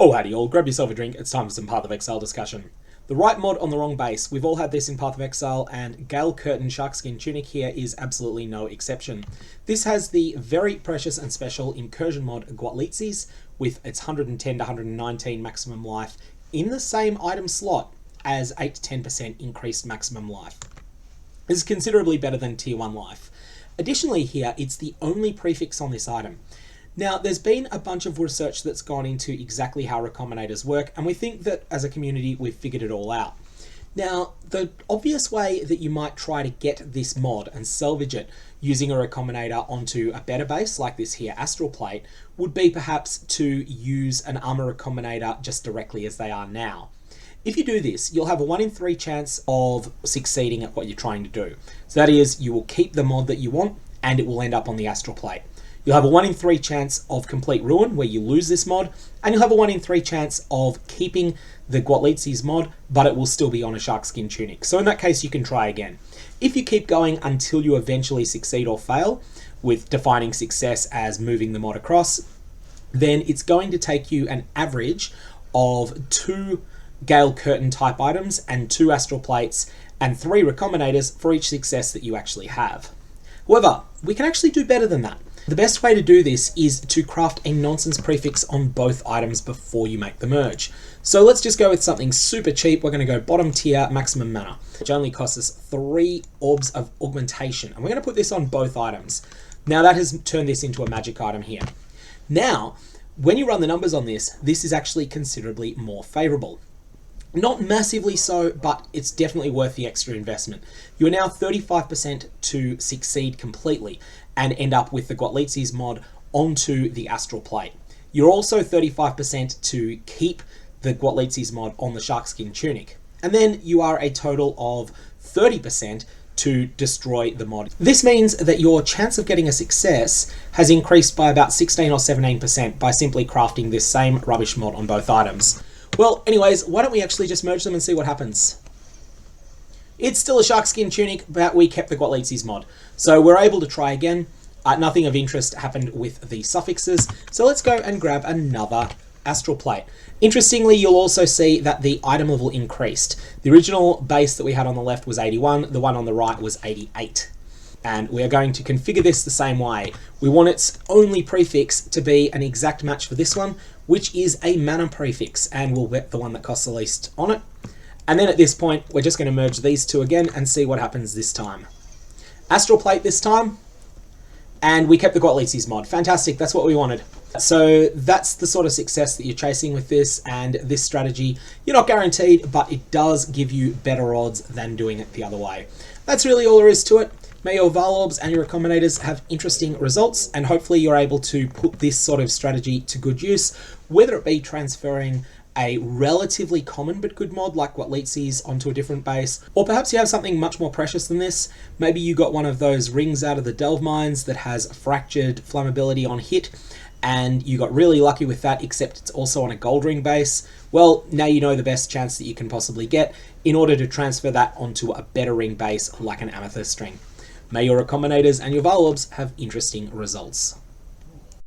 Oh, howdy all, grab yourself a drink, it's time for some Path of Exile discussion. The right mod on the wrong base. We've all had this in Path of Exile, and Gale Curtain Sharkskin Tunic here is absolutely no exception. This has the very precious and special Incursion mod Gwatlitzes with its 110 to 119 maximum life in the same item slot as 8 to 10% increased maximum life. This is considerably better than tier 1 life. Additionally here, it's the only prefix on this item. Now, there's been a bunch of research that's gone into exactly how Recombinators work, and we think that as a community, we've figured it all out. Now, the obvious way that you might try to get this mod and salvage it using a Recombinator onto a better base, like this here, Astral Plate, would be perhaps to use an armor Recombinator just directly as they are now. If you do this, you'll have a 1 in 3 chance of succeeding at what you're trying to do. So that is, you will keep the mod that you want, and it will end up on the Astral Plate. You'll have a 1 in 3 chance of complete ruin, where you lose this mod, and you'll have a 1 in 3 chance of keeping the Gwatlitzes mod, but it will still be on a Sharkskin Tunic. So in that case, you can try again. If you keep going until you eventually succeed or fail, with defining success as moving the mod across, then it's going to take you an average of 2 Gale Curtain type items and 2 Astral Plates and 3 Recombinators for each success that you actually have. However, we can actually do better than that. The best way to do this is to craft a nonsense prefix on both items before you make the merge. So let's just go with something super cheap. We're going to go bottom tier maximum mana, which only costs us 3 orbs of augmentation. And we're going to put this on both items. Now that has turned this into a magic item here. Now, when you run the numbers on this, this is actually considerably more favorable. Not massively so, but it's definitely worth the extra investment. You are now 35% to succeed completely and end up with the Gwatlitzes mod onto the Astral Plate. You're also 35% to keep the Gwatlitzes mod on the Sharkskin Tunic. And then you are a total of 30% to destroy the mod. This means that your chance of getting a success has increased by about 16 or 17% by simply crafting this same rubbish mod on both items. Well, anyways, why don't we actually just merge them and see what happens? It's still a Sharkskin Tunic, but we kept the Gwatlitzes mod. So we're able to try again. Nothing of interest happened with the suffixes. So let's go and grab another Astral Plate. Interestingly, you'll also see that the item level increased. The original base that we had on the left was 81. The one on the right was 88. And we are going to configure this the same way. We want its only prefix to be an exact match for this one, which is a mana prefix, and we'll bet the one that costs the least on it. And then at this point, we're just going to merge these two again and see what happens this time. Astral Plate this time, and we kept the Gwatlitzes mod. Fantastic, that's what we wanted. So that's the sort of success that you're chasing with this, and this strategy, you're not guaranteed, but it does give you better odds than doing it the other way. That's really all there is to it. May your ilvl orbs and your Recombinators have interesting results, and hopefully you're able to put this sort of strategy to good use, whether it be transferring a relatively common but good mod like Gwatlitzes onto a different base, or perhaps you have something much more precious than this. Maybe you got one of those rings out of the delve mines that has fractured flammability on hit, and you got really lucky with that, except it's also on a gold ring base. Well, now you know the best chance that you can possibly get in order to transfer that onto a better ring base like an amethyst ring. May your Recombinators and your ilvl orbs have interesting results.